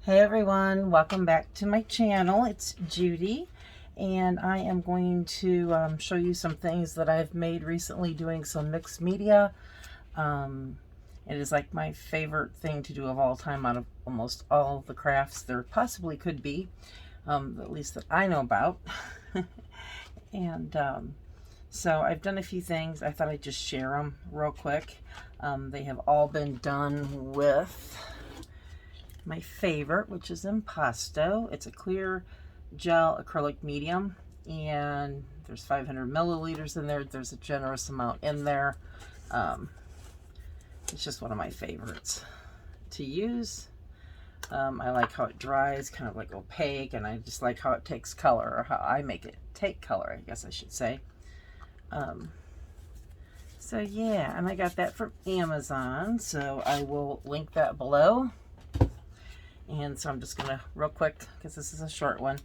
Hey everyone, welcome back to my channel. It's Judy, and I am going to show you some things that I've made recently doing some mixed media. It is like my favorite thing to do of all time out of almost all the crafts there possibly could be, at least that I know about. and so I've done a few things. I thought I'd just share them real quick. They have all been done with my favorite, which is Impasto. It's a clear gel acrylic medium, and there's 500 milliliters in there. There's a generous amount in there. It's just one of my favorites to use. I like how it dries, kind of like opaque, and I just like how it takes color, or how I make it take color, I guess I should say. So yeah, and I got that from Amazon, so I will link that below. And so I'm just gonna real quick, because this is a short one.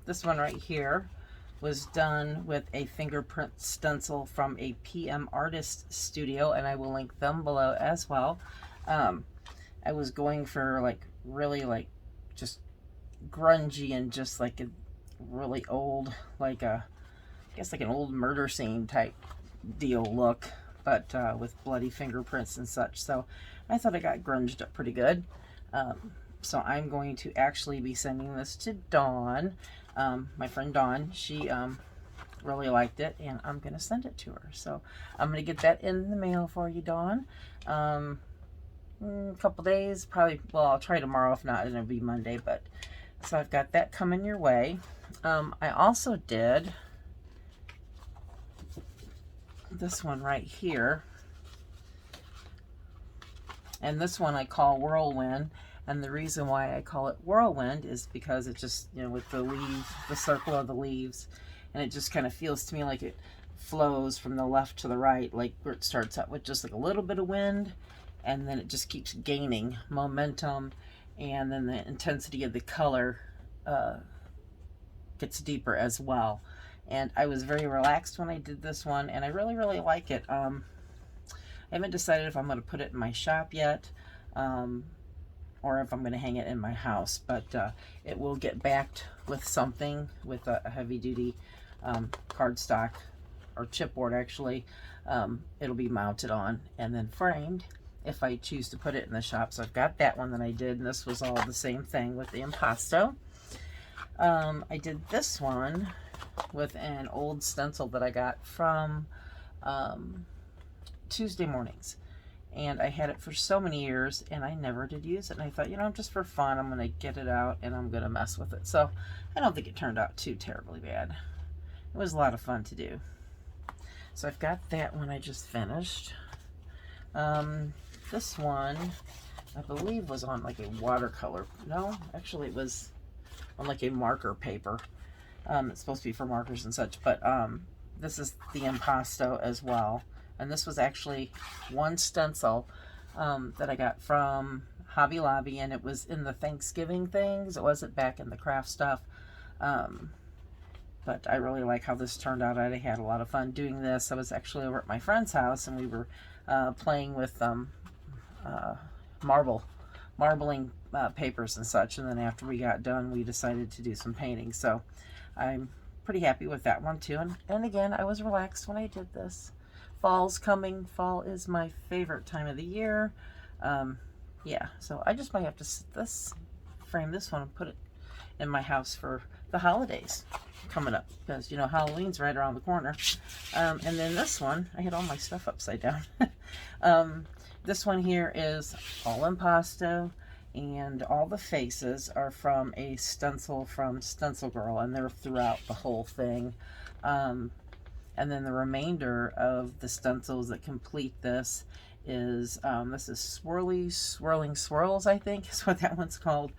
This one right here was done with a fingerprint stencil from a PM artist studio, and I will link them below as well. I was going for like really like just grungy and just like a really old, like a, I guess like an old murder scene type deal look, but with bloody fingerprints and such. So I thought I got grunged up pretty good. So I'm going to actually be sending this to Dawn, my friend Dawn. She really liked it, and I'm going to send it to her. So I'm going to get that in the mail for you, Dawn. A couple days, probably. Well, I'll try tomorrow. If not, it'll be Monday. But so I've got that coming your way. I also did this one right here. And this one I call Whirlwind, and the reason why I call it Whirlwind is because it just, you know, with the leaf, the circle of the leaves, and it just kind of feels to me like it flows from the left to the right, like where it starts out with just like a little bit of wind, and then it just keeps gaining momentum, and then the intensity of the color gets deeper as well. And I was very relaxed when I did this one, and I really, really like it. I haven't decided if I'm going to put it in my shop yet, or if I'm going to hang it in my house, but it will get backed with something, with a heavy-duty cardstock or chipboard actually. It'll be mounted on and then framed if I choose to put it in the shop. So I've got that one that I did, and this was all the same thing with the impasto. I did this one with an old stencil that I got from Tuesday mornings, and I had it for so many years and I never did use it, and I thought, you know, just for fun, I'm gonna get it out and I'm gonna mess with it. So I don't think it turned out too terribly bad. It was a lot of fun to do. So I've got that one I just finished. This one I believe was on like a watercolor, no, actually it was on like a marker paper. It's supposed to be for markers and such, but this is the impasto as well. And this was actually one stencil that I got from Hobby Lobby, and it was in the Thanksgiving things. It wasn't back in the craft stuff. But I really like how this turned out. I had a lot of fun doing this. I was actually over at my friend's house, and we were playing with marbling papers and such. And then after we got done, we decided to do some painting. So I'm pretty happy with that one too. And again, I was relaxed when I did this. Fall's coming. Fall is my favorite time of the year. Yeah, so I just might have to frame this one and put it in my house for the holidays coming up, because you know Halloween's right around the corner. And then this one, I had all my stuff upside down. This one here is all impasto, and all the faces are from a stencil from Stencil Girl, and they're throughout the whole thing. And then the remainder of the stencils that complete this is, this is Swirling Swirls, I think is what that one's called.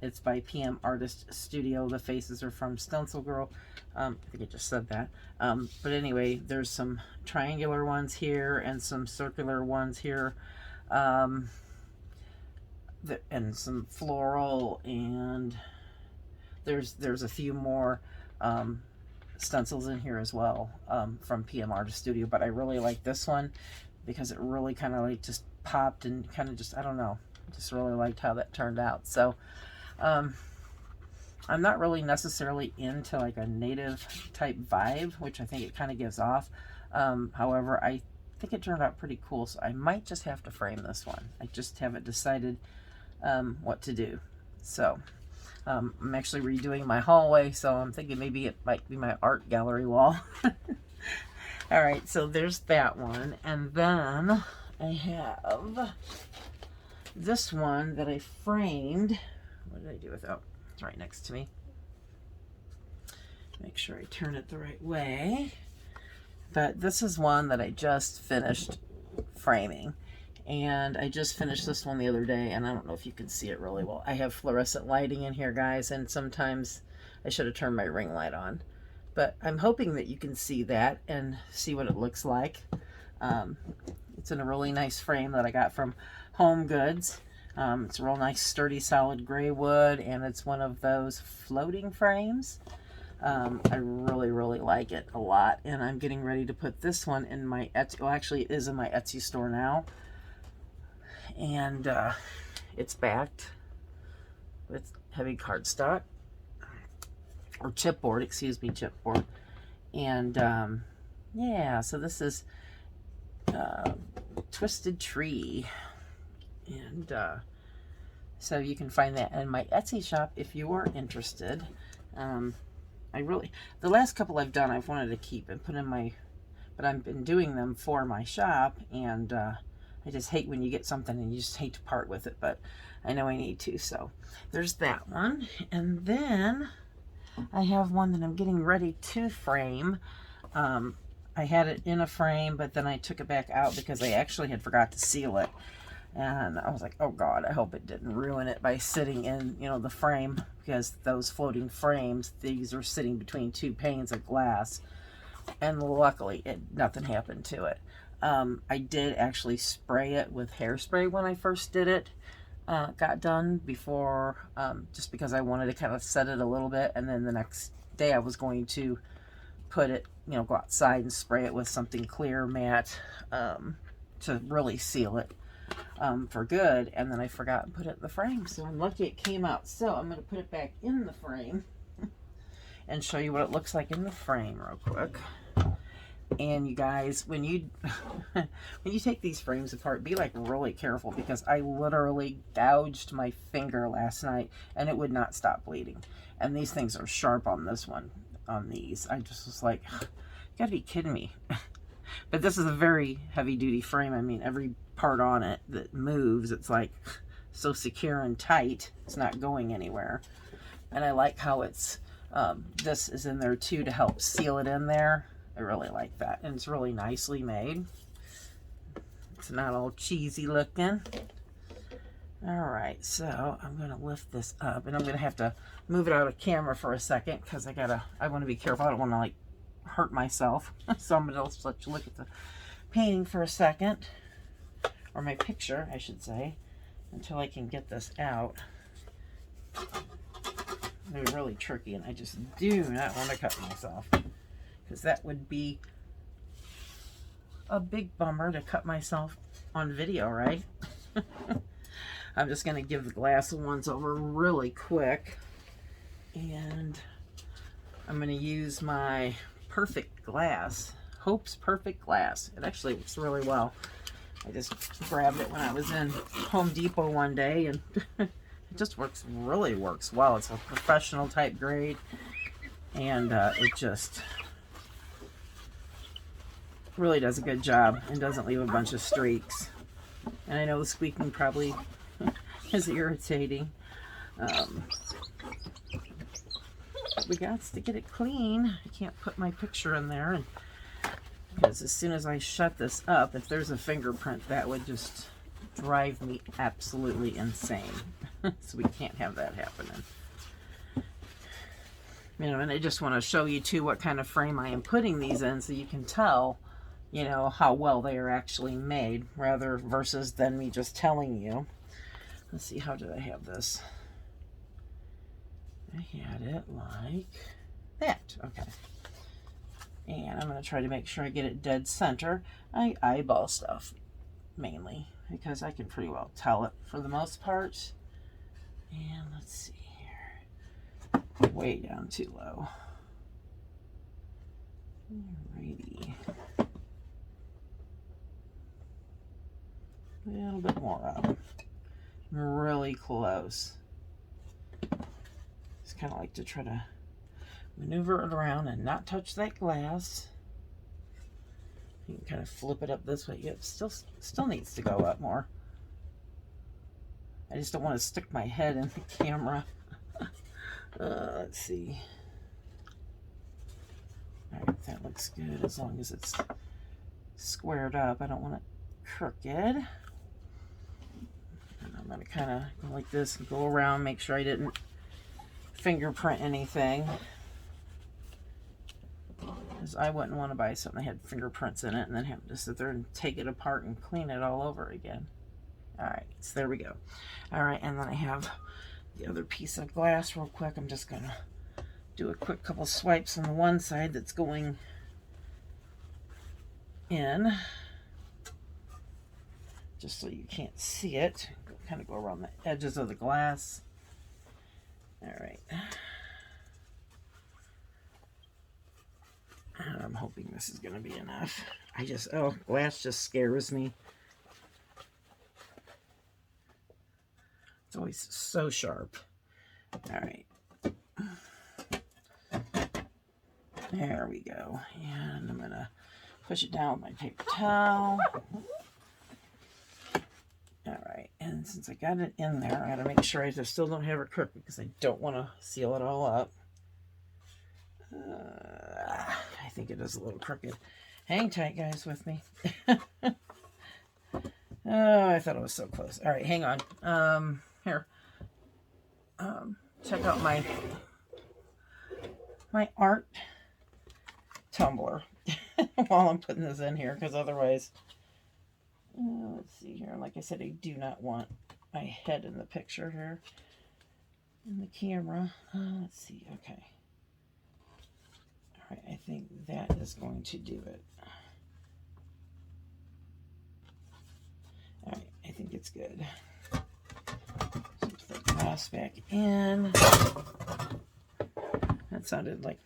It's by PM Artist Studio. The faces are from Stencil Girl. I think I just said that. But anyway, there's some triangular ones here and some circular ones here. And some floral, and there's a few more stencils in here as well, from PM Artist Studio, but I really like this one because it really kind of like just popped and kind of just, I don't know, just really liked how that turned out. So I'm not really necessarily into like a native type vibe, which I think it kind of gives off. However, I think it turned out pretty cool, so I might just have to frame this one. I just haven't decided what to do. So I'm actually redoing my hallway, so I'm thinking maybe it might be my art gallery wall. All right, so there's that one. And then I have this one that I framed. What did I do with it? Oh, it's right next to me. Make sure I turn it the right way. But this is one that I just finished framing. And I just finished this one the other day, and I don't know if you can see it really well. I have fluorescent lighting in here, guys, and sometimes I should have turned my ring light on. But I'm hoping that you can see that and see what it looks like. It's in a really nice frame that I got from Home Goods. It's a real nice, sturdy, solid gray wood, and it's one of those floating frames. I really, really like it a lot, and I'm getting ready to put this one in my Etsy. Well, actually, it is in my Etsy store now. And it's backed with heavy cardstock, or chipboard, excuse me, chipboard. And yeah, so this is Twisted Tree. And so you can find that in my Etsy shop if you are interested. The last couple I've done, I've wanted to keep and put in my, but I've been doing them for my shop, and I just hate when you get something and you just hate to part with it, but I know I need to. So there's that one. And then I have one that I'm getting ready to frame. I had it in a frame, but then I took it back out because I actually had forgot to seal it. And I was like, oh God, I hope it didn't ruin it by sitting in, you know, the frame, because those floating frames, these are sitting between two panes of glass. And luckily, nothing happened to it. I did actually spray it with hairspray when I first did it. Got done before, just because I wanted to kind of set it a little bit, and then the next day I was going to put it, you know, go outside and spray it with something clear, matte, to really seal it for good. And then I forgot and put it in the frame, so I'm lucky it came out. So I'm going to put it back in the frame and show you what it looks like in the frame real quick. And you guys, when you take these frames apart, be like really careful, because I literally gouged my finger last night and it would not stop bleeding. And these things are sharp on this one, on these. I just was like, you gotta be kidding me. But this is a very heavy duty frame. I mean, every part on it that moves, it's like so secure and tight, it's not going anywhere. And I like how it's this is in there too to help seal it in there. I really like that, and it's really nicely made. It's not all cheesy looking. All right, so I'm gonna lift this up, and I'm gonna have to move it out of camera for a second because I want to be careful. I don't want to like hurt myself. So I'm gonna just let you look at the painting for a second, or my picture, I should say, until I can get this out. It's really tricky, and I just do not want to cut myself, because that would be a big bummer to cut myself on video, right? I'm just going to give the glass ones over really quick, and I'm going to use my Perfect Glass, Hope's Perfect Glass. It actually works really well. I just grabbed it when I was in Home Depot one day, and it just really works well. It's a professional type grade, and it just really does a good job and doesn't leave a bunch of streaks. And I know the squeaking probably is irritating. We got to get it clean. I can't put my picture in there, because as soon as I shut this up, if there's a fingerprint, that would just drive me absolutely insane. So we can't have that happening. You know, and I just want to show you too what kind of frame I am putting these in, so you can tell, you know, how well they are actually made, rather versus than me just telling you. Let's see, how did I have this? I had it like that. Okay. And I'm going to try to make sure I get it dead center. I eyeball stuff mainly. because I can pretty well tell it for the most part. And let's see here. Way down too low. Alrighty. A little bit more up. Really close. Just kind of like to try to maneuver it around and not touch that glass. You can kind of flip it up this way. Yep, still needs to go up more. I just don't want to stick my head in the camera. Let's see. Alright, that looks good as long as it's squared up. I don't want it crooked. And I'm going to kind of go like this and go around, make sure I didn't fingerprint anything. Because I wouldn't want to buy something that had fingerprints in it and then have to sit there and take it apart and clean it all over again. Alright, so there we go. Alright, and then I have the other piece of glass real quick. I'm just going to do a quick couple swipes on the one side that's going in. Just so you can't see it. Kind of go around the edges of the glass. Alright. I'm hoping this is going to be enough. Glass just scares me. It's always so sharp. Alright. There we go. And I'm going to push it down with my paper towel. Alright, and since I got it in there, I got to make sure I still don't have it crooked because I don't want to seal it all up. I think it is a little crooked. Hang tight, guys, with me. Oh, I thought it was so close. Alright, hang on. Here. Check out my art tumbler while I'm putting this in here, because otherwise, let's see here. Like I said, I do not want my head in the picture here in the camera. Let's see. Okay. All right. I think that is going to do it. All right. I think it's good. So put the glass back in. That sounded like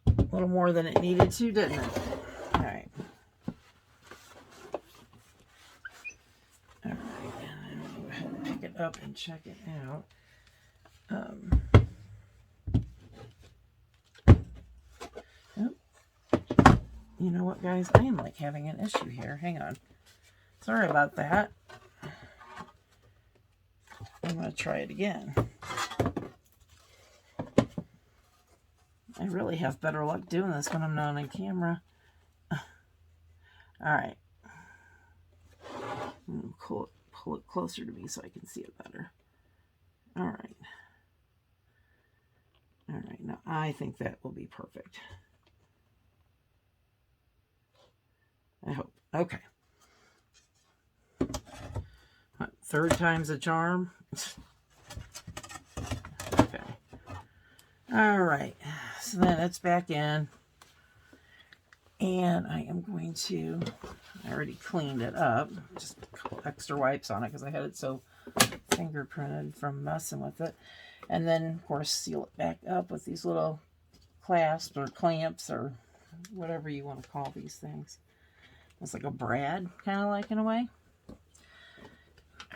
a little more than it needed to, didn't it? All right. All right, and then we'll go ahead and pick it up and check it out. You know what, guys? I am like having an issue here. Hang on. Sorry about that. I'm going to try it again. I really have better luck doing this when I'm not on camera. Alright. Pull it closer to me so I can see it better. Alright. Alright, now I think that will be perfect. I hope. Okay. What, third time's a charm? Okay. Alright. So then it's back in. And I am going to, I already cleaned it up. Just a couple extra wipes on it because I had it so fingerprinted from messing with it. And then, of course, seal it back up with these little clasps or clamps or whatever you want to call these things. It's like a brad, kind of like, in a way.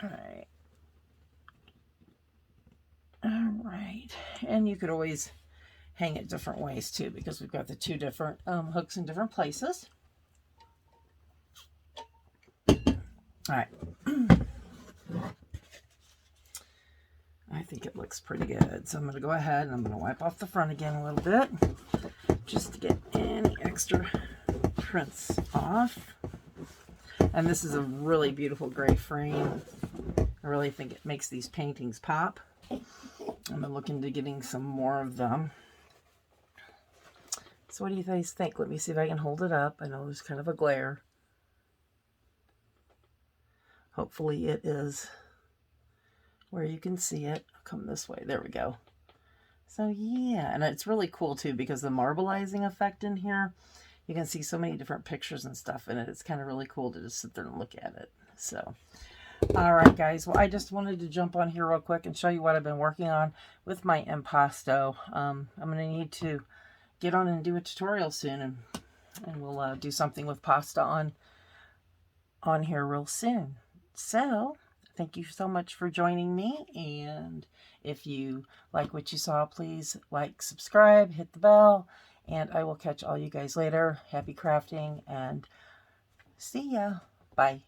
Alright. Alright. And you could always hang it different ways, too, because we've got the two different hooks in different places. Alright. I think it looks pretty good. So I'm going to go ahead and I'm going to wipe off the front again a little bit, just to get any extra prints off. And this is a really beautiful gray frame. I really think it makes these paintings pop. I'm looking to getting some more of them. So what do you guys think? Let me see if I can hold it up. I know there's kind of a glare. Hopefully it is where you can see it. I'll come this way. There we go. So yeah, and it's really cool too because the marbleizing effect in here, you can see so many different pictures and stuff in it. It's kind of really cool to just sit there and look at it. So, all right, guys. Well, I just wanted to jump on here real quick and show you what I've been working on with my impasto. I'm going to need to get on and do a tutorial soon, and we'll do something with pasta on here real soon. So, thank you so much for joining me, and if you like what you saw, please like, subscribe, hit the bell, and I will catch all you guys later. Happy crafting, and see ya. Bye.